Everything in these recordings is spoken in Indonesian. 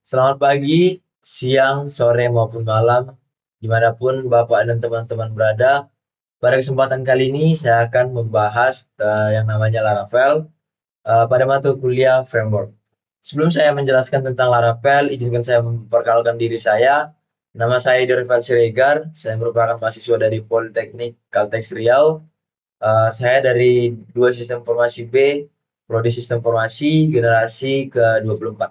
Selamat pagi, siang, sore, maupun malam, dimanapun Bapak dan teman-teman berada. Pada kesempatan kali ini, saya akan membahas yang namanya Laravel pada mata kuliah Framework. Sebelum saya menjelaskan tentang Laravel, izinkan saya memperkenalkan diri saya. Nama saya Dorival Siregar, saya merupakan mahasiswa dari Politeknik Kalteks Riau. Saya dari dua sistem informasi B, Prodi Sistem Informasi, generasi ke-24.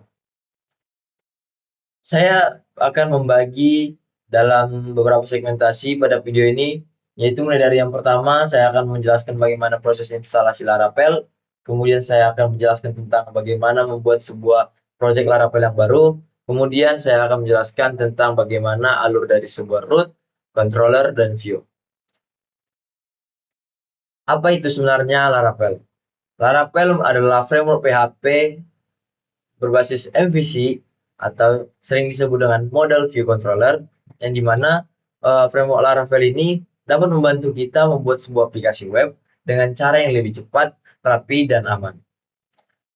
Saya akan membagi dalam beberapa segmentasi pada video ini, yaitu mulai dari yang pertama, saya akan menjelaskan bagaimana proses instalasi Laravel, kemudian saya akan menjelaskan tentang bagaimana membuat sebuah project Laravel yang baru, kemudian saya akan menjelaskan tentang bagaimana alur dari sebuah root, controller, dan view. Apa itu sebenarnya Laravel? Laravel adalah framework PHP berbasis MVC atau sering disebut dengan Model View Controller, yang dimana framework Laravel ini dapat membantu kita membuat sebuah aplikasi web dengan cara yang lebih cepat, rapi, dan aman.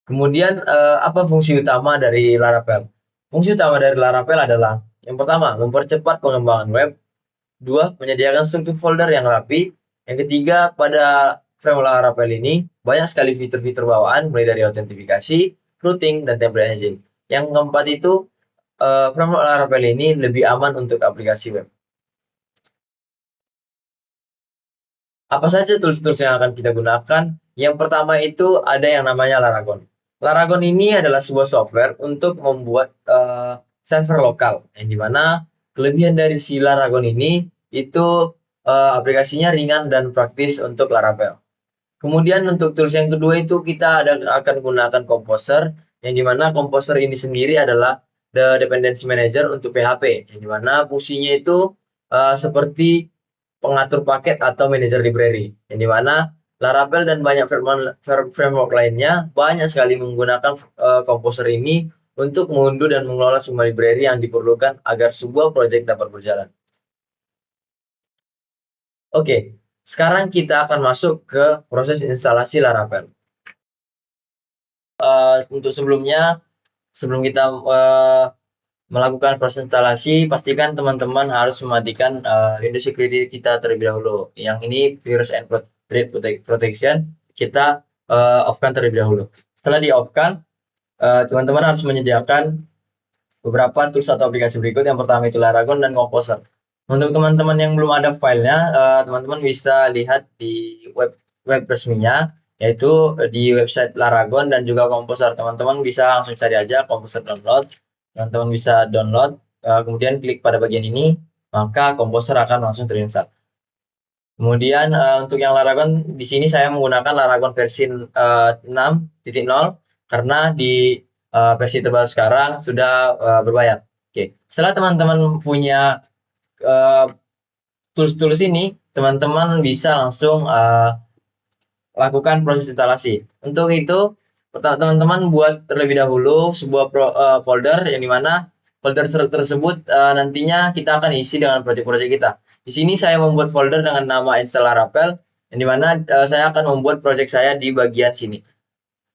Kemudian apa fungsi utama dari Laravel? Fungsi utama dari Laravel adalah yang pertama, mempercepat pengembangan web. Dua, menyediakan struktur folder yang rapi. Yang ketiga, pada framework Laravel ini banyak sekali fitur-fitur bawaan mulai dari autentifikasi, routing, dan template engine. Yang keempat itu, framework Laravel ini lebih aman untuk aplikasi web. Apa saja tools-tools yang akan kita gunakan? Yang pertama itu ada yang namanya Laragon. Laragon ini adalah sebuah software untuk membuat server lokal, yang dimana kelebihan dari si Laragon ini itu aplikasinya ringan dan praktis untuk Laravel. Kemudian untuk tools yang kedua itu kita akan gunakan Composer, yang dimana Composer ini sendiri adalah the dependency manager untuk PHP, yang dimana fungsinya itu seperti pengatur paket atau manajer library, yang dimana Laravel dan banyak framework lainnya banyak sekali menggunakan Composer ini untuk mengunduh dan mengelola semua library yang diperlukan agar sebuah project dapat berjalan. Oke, sekarang kita akan masuk ke proses instalasi Laravel. Untuk sebelum kita melakukan proses instalasi, pastikan teman-teman harus mematikan Windows Security kita terlebih dahulu. Yang ini virus and threat protection kita off-kan terlebih dahulu. Setelah di-off-kan, teman-teman harus menyediakan beberapa tools atau aplikasi berikut. Yang pertama itu Laragon dan Composer. Untuk teman-teman yang belum ada filenya, teman-teman bisa lihat di web resminya, yaitu di website Laragon dan juga Composer. Teman-teman bisa langsung cari aja Composer download. Teman-teman bisa download, kemudian klik pada bagian ini, maka Composer akan langsung terinstall. Kemudian untuk yang Laragon, di sini saya menggunakan Laragon versi 6.0 karena di versi terbaru sekarang sudah berbayar. Oke, setelah teman-teman punya tools-tools ini, teman-teman bisa langsung lakukan proses instalasi. Untuk itu, teman-teman buat terlebih dahulu sebuah folder yang dimana folder tersebut nantinya kita akan isi dengan proyek-proyek kita. Di sini saya membuat folder dengan nama install Laravel, yang dimana saya akan membuat proyek saya di bagian sini.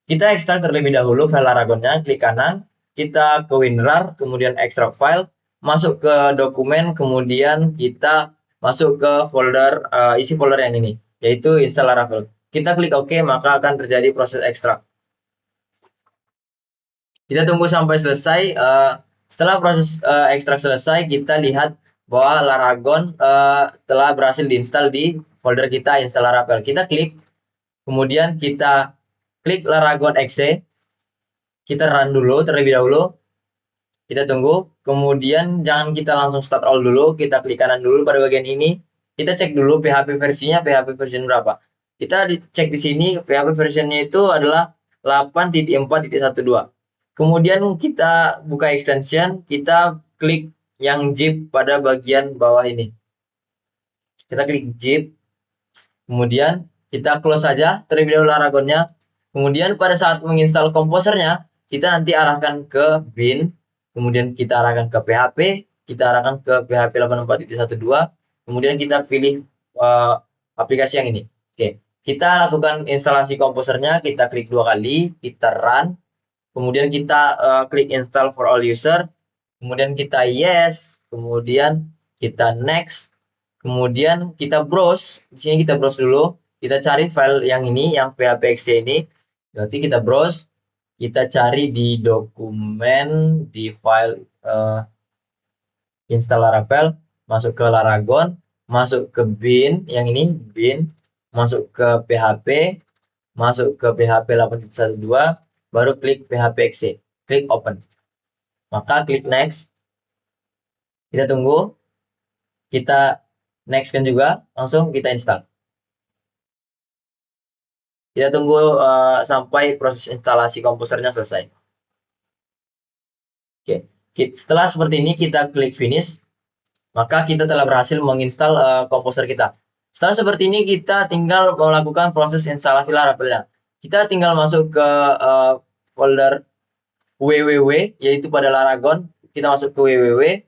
Kita ekstrak terlebih dahulu file Laragonnya, klik kanan, kita ke WinRAR, kemudian ekstrak file, masuk ke dokumen, kemudian kita masuk ke folder, isi folder yang ini, yaitu install Laravel. Kita klik OK, maka akan terjadi proses ekstrak. Kita tunggu sampai selesai. Setelah proses ekstrak selesai, kita lihat bahwa Laragon telah berhasil diinstal di folder kita install Laravel. Kita klik, kemudian kita klik Laragon exe, kita run dulu terlebih dahulu, kita tunggu, kemudian jangan kita langsung start all dulu, kita klik kanan dulu pada bagian ini, kita cek dulu PHP versinya, PHP version berapa. Kita cek di sini PHP versionnya itu adalah 8.4.12. Kemudian kita buka extension, kita klik yang zip pada bagian bawah ini. Kita klik zip, kemudian kita close saja terlebih dahulu Laragonnya. Kemudian pada saat menginstal komposernya, kita nanti arahkan ke bin, kemudian kita arahkan ke PHP, kita arahkan ke PHP 84.12, kemudian kita pilih aplikasi yang ini. Oke, kita lakukan instalasi komposernya, kita klik 2 kali, kita run. kemudian kita klik install for all user, kemudian kita yes, kemudian kita next, kemudian kita browse. Di sini kita browse dulu, kita cari file yang ini, yang php.exe ini. Berarti kita browse, kita cari di dokumen, di file install Laravel, masuk ke Laragon, masuk ke bin, yang ini bin, masuk ke PHP, masuk ke PHP 8.12, baru klik php.exe, klik open. Maka klik next, kita tunggu, kita next kan juga, langsung kita install. Kita tunggu sampai proses instalasi komposernya selesai. Oke, setelah seperti ini kita klik finish, maka kita telah berhasil menginstal komposer kita. Setelah seperti ini kita tinggal melakukan proses instalasi Laravelnya. Kita tinggal masuk ke folder www, yaitu pada Laragon. Kita masuk ke www.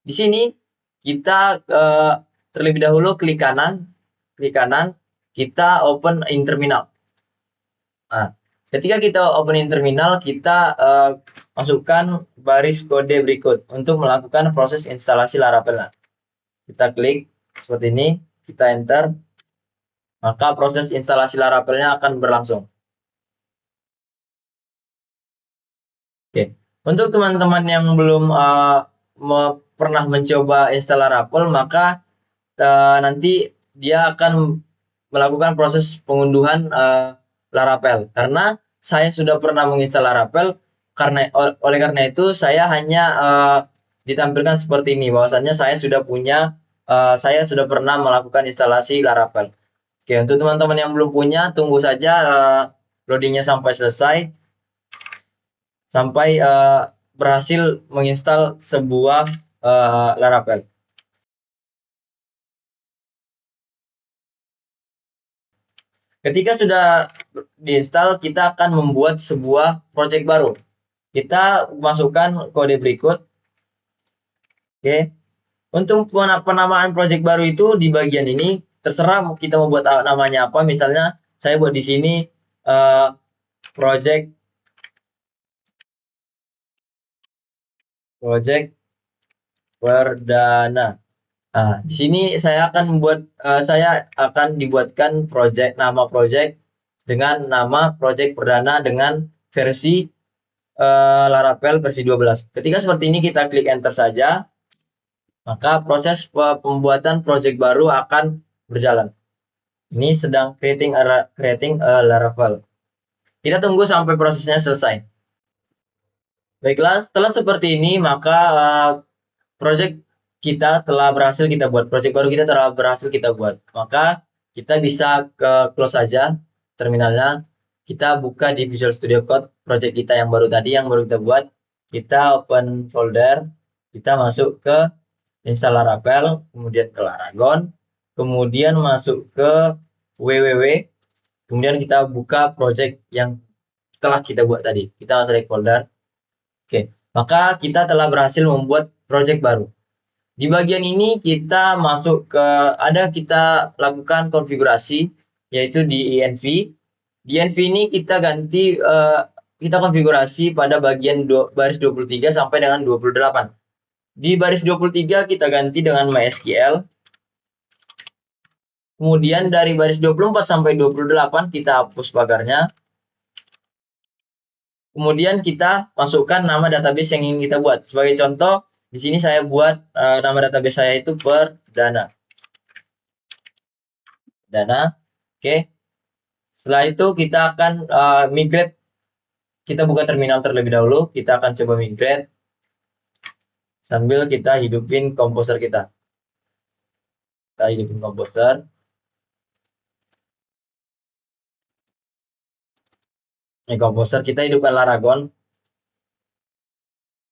Di sini kita terlebih dahulu klik kanan, kita open in terminal. Nah, ketika kita open in terminal, kita masukkan baris kode berikut untuk melakukan proses instalasi Laravel. Kita klik seperti ini, kita enter, maka proses instalasi Laravelnya akan berlangsung. Oke, untuk teman-teman yang belum pernah mencoba install Laravel, maka nanti dia akan melakukan proses pengunduhan Laravel. Karena saya sudah pernah menginstal Laravel, oleh karena itu saya hanya ditampilkan seperti ini, bahwasannya saya sudah pernah melakukan instalasi Laravel. Oke, untuk teman-teman yang belum punya, tunggu saja loadingnya sampai selesai, sampai berhasil menginstal sebuah Laravel. Ketika sudah diinstal, kita akan membuat sebuah project baru. Kita masukkan kode berikut. Oke. Untuk penamaan project baru itu di bagian ini terserah kita mau buat namanya apa. Misalnya saya buat di sini project perdana. Nah, di sini saya akan dibuatkan nama project dengan nama project perdana dengan versi Laravel versi 12. Ketika seperti ini kita klik enter saja, maka proses pembuatan project baru akan berjalan. Ini sedang creating a Laravel. Kita tunggu sampai prosesnya selesai. Baiklah, setelah seperti ini maka project kita telah berhasil kita buat, project baru kita telah berhasil kita buat. Maka kita bisa ke close saja terminalnya. Kita buka di Visual Studio Code project kita yang baru tadi, yang baru kita buat. Kita open folder, kita masuk ke install Laravel, kemudian ke Laragon, kemudian masuk ke www, kemudian kita buka project yang telah kita buat tadi. Kita masuk ke folder. Oke, maka kita telah berhasil membuat project baru. Di bagian ini kita kita lakukan konfigurasi, yaitu di env. Di env ini kita ganti, kita konfigurasi pada bagian baris 23 sampai dengan 28. Di baris 23 kita ganti dengan MySQL. Kemudian dari baris 24 sampai 28 kita hapus pagarnya. Kemudian kita masukkan nama database yang ingin kita buat. Sebagai contoh, di sini saya buat nama database saya itu perdana. Oke. Setelah itu kita akan migrate. Kita buka terminal terlebih dahulu. Kita akan coba migrate sambil kita hidupin komposer kita. Kita hidupin komposer. Ini komposer, kita hidupkan Laragon.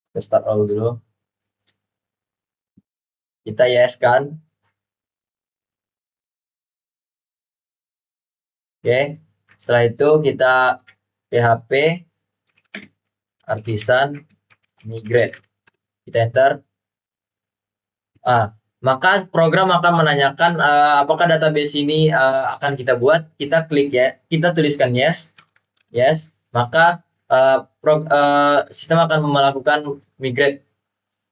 Kita start dulu. Kita yes kan. Oke. Setelah itu kita php artisan migrate. Kita enter. Maka program akan menanyakan apakah database ini akan kita buat. Kita klik ya. Kita tuliskan yes. Maka sistem akan melakukan migrate.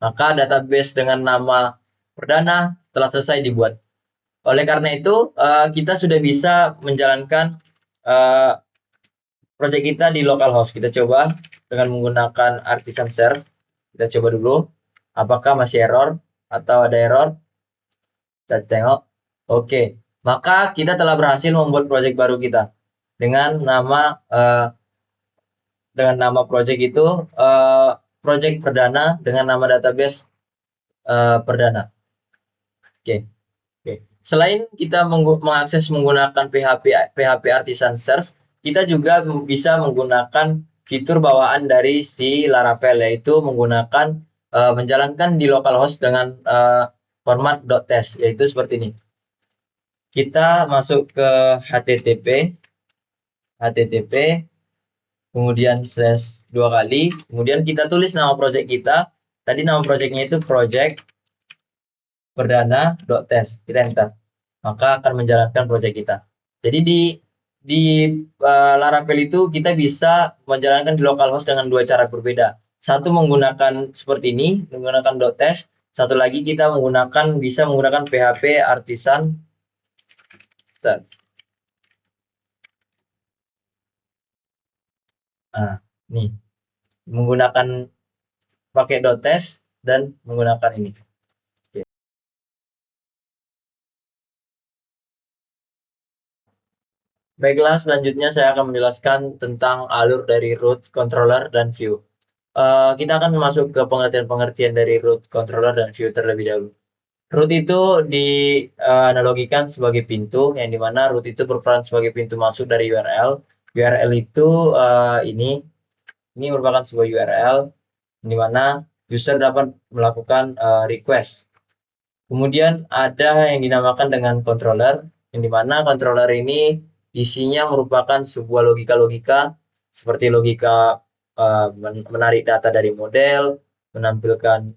Maka database dengan nama perdana telah selesai dibuat. Oleh karena itu, kita sudah bisa menjalankan project kita di localhost. Kita coba dengan menggunakan artisan serve. Kita coba dulu apakah masih error atau ada error. Kita tengok. Oke, maka kita telah berhasil membuat project baru kita dengan nama project itu project perdana dengan nama database perdana. Oke. Selain kita mengakses menggunakan PHP Artisan Serve, kita juga bisa menggunakan fitur bawaan dari si Laravel, yaitu menggunakan menjalankan di localhost dengan format .test, yaitu seperti ini. Kita masuk ke http, kemudian slash 2 kali, kemudian kita tulis nama project kita. Tadi nama projectnya itu project perdana.test, kita enter, maka akan menjalankan project kita. Jadi di Laravel itu kita bisa menjalankan di localhost dengan dua cara berbeda. Satu menggunakan seperti ini, menggunakan .test. Satu lagi kita bisa menggunakan PHP Artisan Serve. Nah, nih menggunakan pakai .test dan menggunakan ini. Baiklah, selanjutnya saya akan menjelaskan tentang alur dari root, controller, dan view. Kita akan masuk ke pengertian-pengertian dari root, controller, dan view terlebih dahulu. Root itu dianalogikan sebagai pintu, yang dimana root itu berperan sebagai pintu masuk dari URL. URL itu ini merupakan sebuah URL, di mana user dapat melakukan request. Kemudian ada yang dinamakan dengan controller, yang dimana controller ini isinya merupakan sebuah logika-logika seperti logika menarik data dari model, menampilkan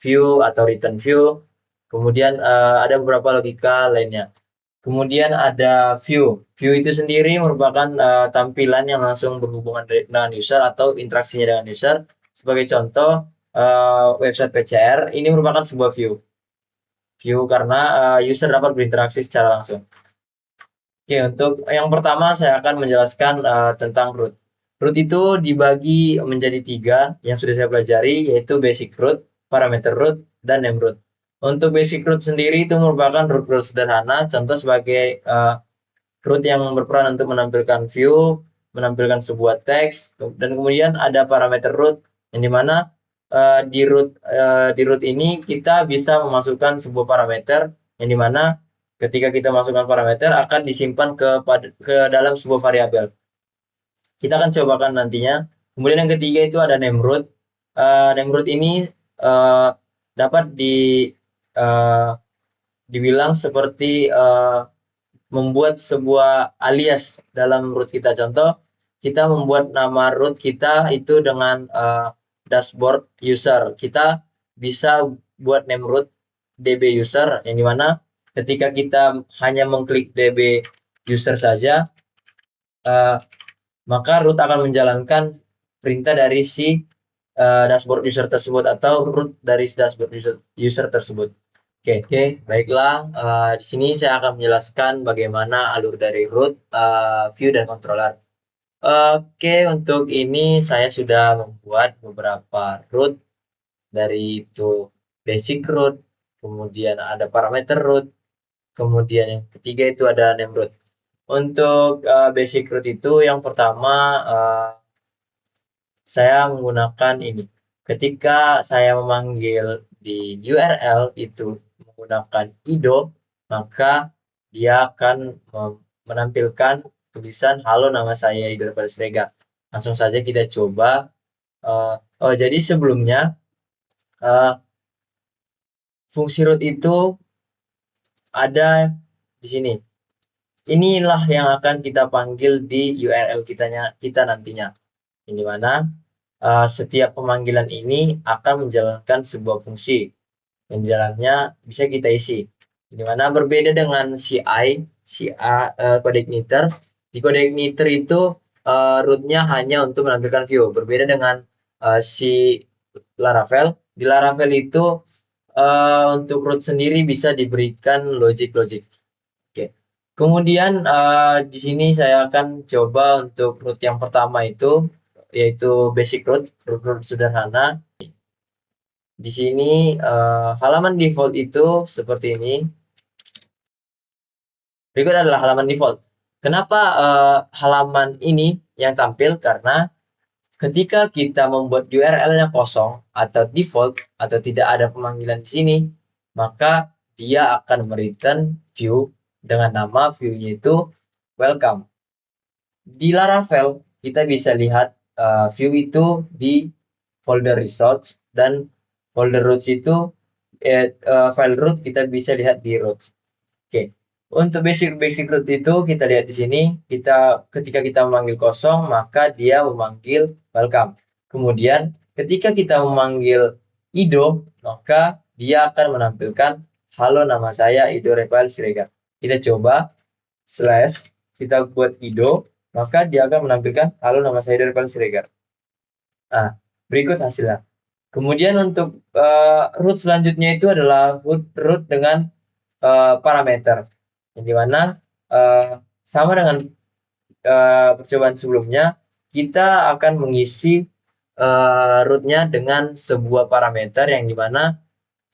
view atau return view. Kemudian ada beberapa logika lainnya. Kemudian ada view. View itu sendiri merupakan tampilan yang langsung berhubungan dengan user atau interaksinya dengan user. Sebagai contoh, website PCR ini merupakan sebuah view. View karena user dapat berinteraksi secara langsung. Oke, untuk yang pertama saya akan menjelaskan tentang root. Root itu dibagi menjadi 3 yang sudah saya pelajari, yaitu basic root, parameter root, dan name root. Untuk basic root sendiri itu merupakan root sederhana, contoh sebagai root yang berperan untuk menampilkan view, menampilkan sebuah teks, dan kemudian ada parameter root, yang dimana di root ini kita bisa memasukkan sebuah parameter, yang dimana ketika kita masukkan parameter akan disimpan ke dalam sebuah variabel. Kita akan cobakan nantinya. Kemudian yang ketiga itu ada name root. Name root ini dapat dibilang seperti membuat sebuah alias dalam root kita. Contoh, kita membuat nama root kita itu dengan dashboard user. Kita bisa buat name root db user, yang dimana ketika kita hanya mengklik db user saja, maka root akan menjalankan perintah dari si dashboard user tersebut atau root dari dashboard user tersebut. Oke, baiklah. Di sini saya akan menjelaskan bagaimana alur dari root, view, dan controller. Oke, untuk ini saya sudah membuat beberapa root, dari itu basic root, kemudian ada parameter root, kemudian yang ketiga itu ada name root. Untuk basic root itu yang pertama saya menggunakan ini. Ketika saya memanggil di URL itu menggunakan IDO, maka dia akan menampilkan tulisan halo, nama saya Idul Srega. Langsung saja kita coba. Jadi sebelumnya fungsi root itu ada di sini. Inilah yang akan kita panggil di URL kita nantinya. Ini mana setiap pemanggilan ini akan menjalankan sebuah fungsi yang di dalamnya bisa kita isi. Di mana berbeda dengan CI, code igniter. Di code igniter itu rootnya hanya untuk menampilkan view. Berbeda dengan si Laravel. Di Laravel itu untuk root sendiri bisa diberikan logic-logic. Oke. Kemudian di sini saya akan coba untuk root yang pertama itu yaitu basic root sederhana. Di sini halaman default itu seperti ini. Berikut adalah halaman default. Kenapa halaman ini yang tampil? Karena ketika kita membuat URL-nya kosong atau default atau tidak ada pemanggilan di sini, maka dia akan mereturn view dengan nama view-nya itu welcome. Di Laravel kita bisa lihat view itu di folder results dan folder roots itu file root kita bisa lihat di roots. Oke. Untuk basic root itu kita lihat di sini, ketika kita memanggil kosong maka dia memanggil welcome. Kemudian ketika kita memanggil Ido, maka dia akan menampilkan halo nama saya Ido Rafael Siregar. Kita coba slash kita buat Ido, maka dia akan menampilkan halo nama saya Ido Rafael Siregar. Nah, berikut hasilnya. Kemudian untuk root selanjutnya itu adalah root dengan parameter, yang dimana sama dengan percobaan sebelumnya, kita akan mengisi rootnya dengan sebuah parameter yang dimana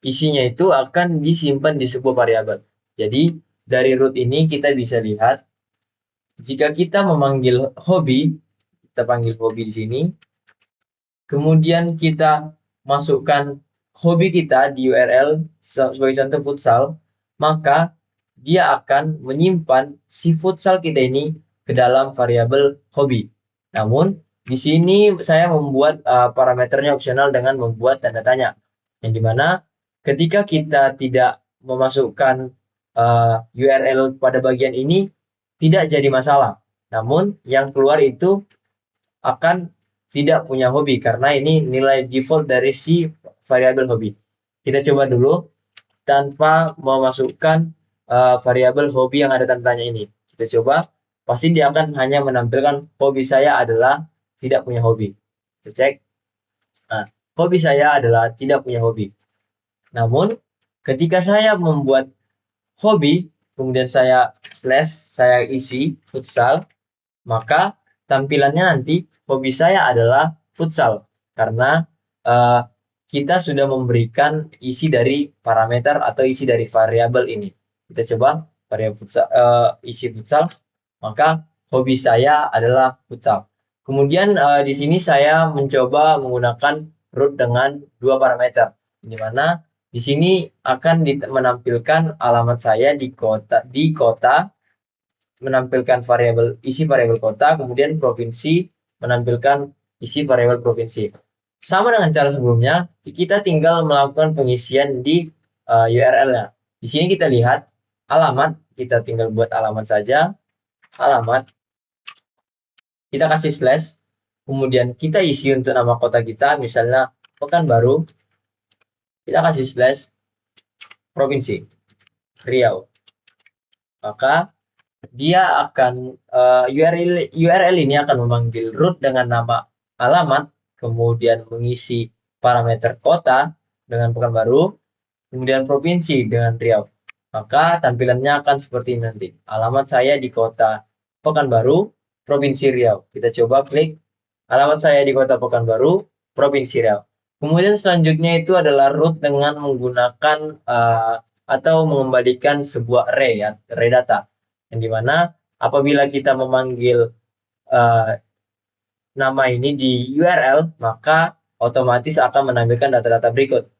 isinya itu akan disimpan di sebuah variabel. Jadi dari root ini kita bisa lihat jika kita memanggil hobi, kita panggil hobi di sini, kemudian kita masukkan hobi kita di URL sebagai contoh futsal, maka dia akan menyimpan si futsal kita ini ke dalam variabel hobi. Namun di sini saya membuat parameternya opsional dengan membuat tanda tanya, yang dimana ketika kita tidak memasukkan URL pada bagian ini tidak jadi masalah. Namun yang keluar itu akan tidak punya hobi karena ini nilai default dari si variabel hobi. Kita coba dulu tanpa memasukkan variabel hobi yang ada tanda tanya ini. Kita coba, pasti dia akan hanya menampilkan hobi saya adalah tidak punya hobi. Kita cek. Nah, hobi saya adalah tidak punya hobi. Namun, ketika saya membuat hobi, kemudian saya slash, saya isi futsal, maka tampilannya nanti hobi saya adalah futsal karena kita sudah memberikan isi dari parameter atau isi dari variabel ini. Kita coba variabel futsal, isi futsal, maka hobi saya adalah futsal. Kemudian di sini saya mencoba menggunakan root dengan dua parameter, di mana di sini akan menampilkan alamat saya di kota menampilkan isi variabel kota, kemudian provinsi menampilkan isi variabel provinsi. Sama dengan cara sebelumnya, kita tinggal melakukan pengisian di URL-nya. Di sini kita lihat alamat, kita tinggal buat alamat saja, alamat, kita kasih slash, kemudian kita isi untuk nama kota kita, misalnya Pekanbaru, kita kasih slash, provinsi, Riau. Maka dia akan URL ini akan memanggil root dengan nama alamat, kemudian mengisi parameter kota dengan Pekanbaru, kemudian provinsi dengan Riau. Maka tampilannya akan seperti ini nanti. Alamat saya di kota Pekanbaru, provinsi Riau. Kita coba klik alamat saya di kota Pekanbaru, provinsi Riau. Kemudian selanjutnya itu adalah root dengan menggunakan atau mengembalikan sebuah array data, yang dimana apabila kita memanggil nama ini di URL, maka otomatis akan menampilkan data-data berikut.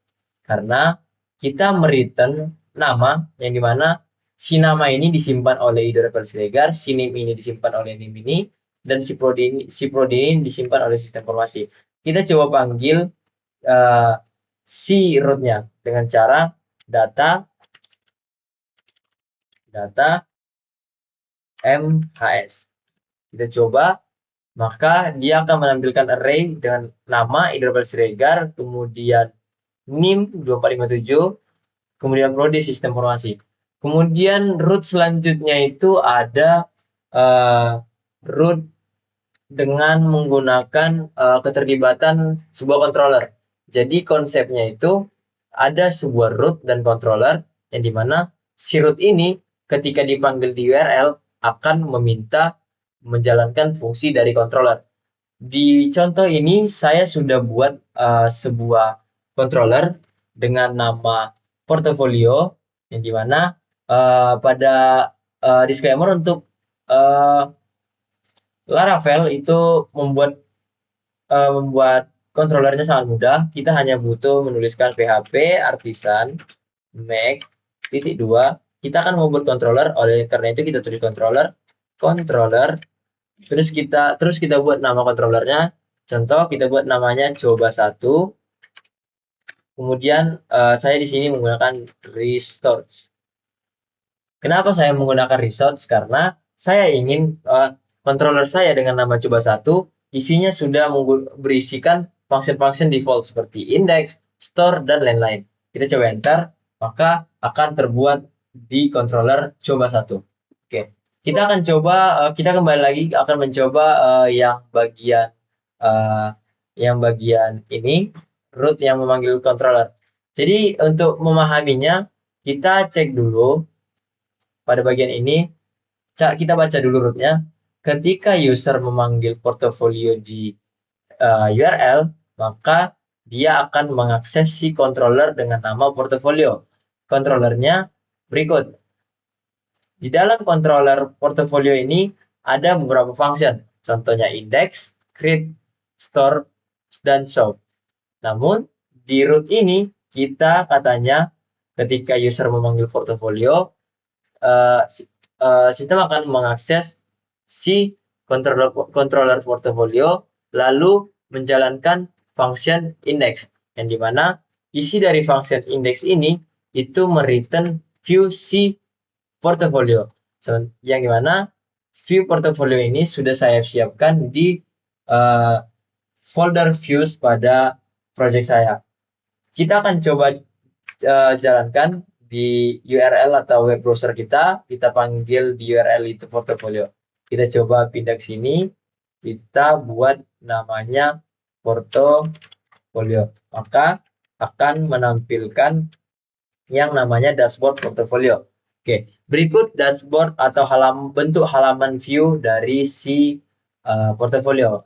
Karena kita mereturn nama yang dimana si nama ini disimpan oleh Ido Rafael Siregar, si name ini disimpan oleh name ini, dan si prodi ini disimpan oleh sistem informasi. Kita coba panggil si rootnya dengan cara data MHS. Kita coba, maka dia akan menampilkan array dengan nama Ido Rafael Siregar, kemudian NIM 2457, kemudian prodi sistem informasi. Kemudian root selanjutnya itu ada root dengan menggunakan keterlibatan sebuah controller. Jadi konsepnya itu ada sebuah root dan controller yang dimana si root ini ketika dipanggil di URL akan meminta menjalankan fungsi dari controller. Di contoh ini saya sudah buat sebuah controller dengan nama portfolio yang dimana pada disclaimer untuk uh, Laravel itu membuat controllernya sangat mudah. Kita hanya butuh menuliskan PHP artisan make titik dua. Kita akan membuat controller. Oleh karena itu kita tulis controller. Terus kita buat nama controllernya. Contoh kita buat namanya coba satu. Kemudian saya di sini menggunakan resource. Kenapa saya menggunakan resource? Karena saya ingin controller saya dengan nama coba satu isinya sudah berisikan function-function default seperti index, store, dan lain-lain. Kita coba enter, maka akan terbuat di controller coba satu. Oke, kita akan coba, kita kembali lagi akan mencoba yang bagian ini, root yang memanggil controller. Jadi untuk memahaminya, kita cek dulu pada bagian ini, kita baca dulu rootnya. Ketika user memanggil portofolio di URL, maka dia akan mengakses si controller dengan nama portofolio. Controllernya berikut. Di dalam controller portofolio ini ada beberapa function, contohnya index, create, store, dan show. Namun di root ini kita katanya ketika user memanggil portofolio, sistem akan mengakses si controller portfolio lalu menjalankan function index yang dimana isi dari function index ini itu mereturn view si portfolio. Yang dimana view portfolio ini sudah saya siapkan di folder views pada project saya. Kita akan coba jalankan di URL atau web browser kita panggil di URL itu portfolio. Kita coba pindah ke sini, kita buat namanya portfolio. Maka akan menampilkan yang namanya dashboard portfolio. Oke, berikut dashboard atau bentuk halaman view dari si portfolio.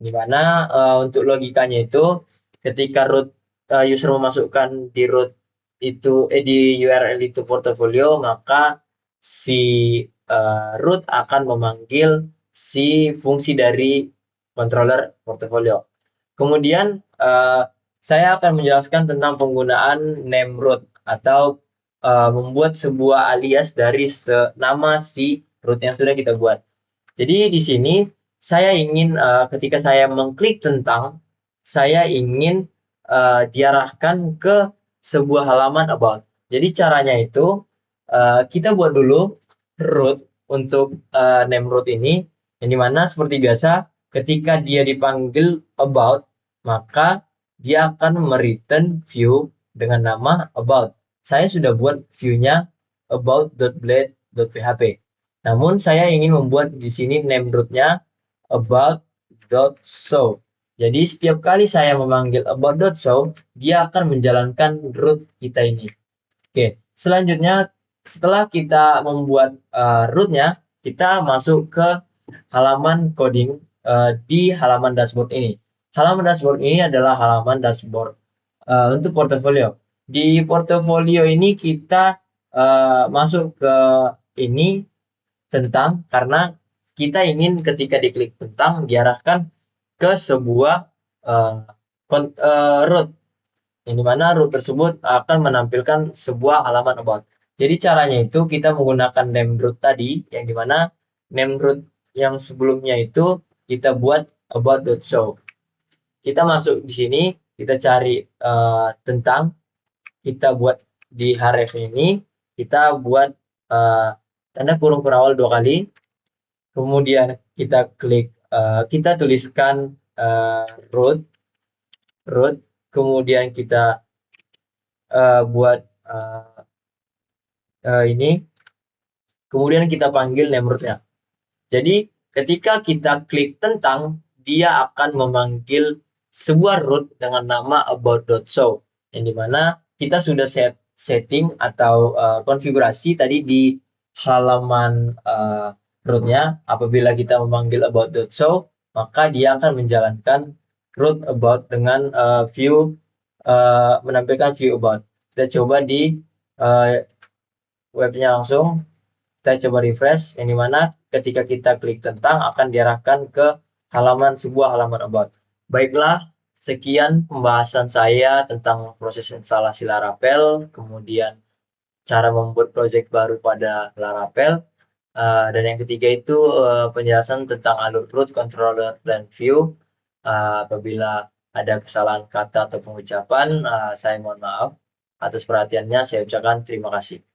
Di mana untuk logikanya itu ketika root user memasukkan di root itu di URL itu portfolio, maka si root akan memanggil si fungsi dari controller portfolio. Kemudian saya akan menjelaskan tentang penggunaan name root atau membuat sebuah alias dari nama si root yang sudah kita buat. Jadi di sini saya ingin ketika saya mengklik tentang, saya ingin diarahkan ke sebuah halaman about. Jadi caranya itu kita buat dulu root untuk name root ini, yang dimana seperti biasa ketika dia dipanggil about, maka dia akan mereturn view dengan nama about. Saya sudah buat view-nya about.blade.php. Namun saya ingin membuat di sini name root-nya about.show. Jadi setiap kali saya memanggil about.show, dia akan menjalankan root kita ini. Oke, selanjutnya setelah kita membuat root-nya, kita masuk ke halaman coding di halaman dashboard ini. Halaman dashboard ini adalah halaman dashboard untuk portofolio. Di portofolio ini kita masuk ke ini tentang, karena kita ingin ketika diklik tentang diarahkan ke sebuah root yang dimana root tersebut akan menampilkan sebuah halaman about. Jadi caranya itu kita menggunakan name root tadi, yang dimana name root yang sebelumnya itu kita buat about.show. Kita masuk di sini, kita cari tentang, kita buat di href ini, kita buat tanda kurung perawal 2 kali, kemudian kita klik, kita tuliskan root, kemudian kita buat ini, kemudian kita panggil name root-nya. Jadi Ketika kita klik tentang, dia akan memanggil sebuah root dengan nama about.show, yang dimana kita sudah setting atau konfigurasi tadi di halaman rootnya. Apabila kita memanggil about.show, maka dia akan menjalankan root about dengan menampilkan view about. Kita coba di webnya langsung. Kita coba refresh, yang dimana ketika kita klik tentang akan diarahkan ke sebuah halaman about. Baiklah, sekian pembahasan saya tentang proses instalasi Laravel, kemudian cara membuat project baru pada Laravel, dan yang ketiga itu penjelasan tentang alur root, controller, dan view. Apabila ada kesalahan kata atau pengucapan, saya mohon maaf. Atas perhatiannya saya ucapkan terima kasih.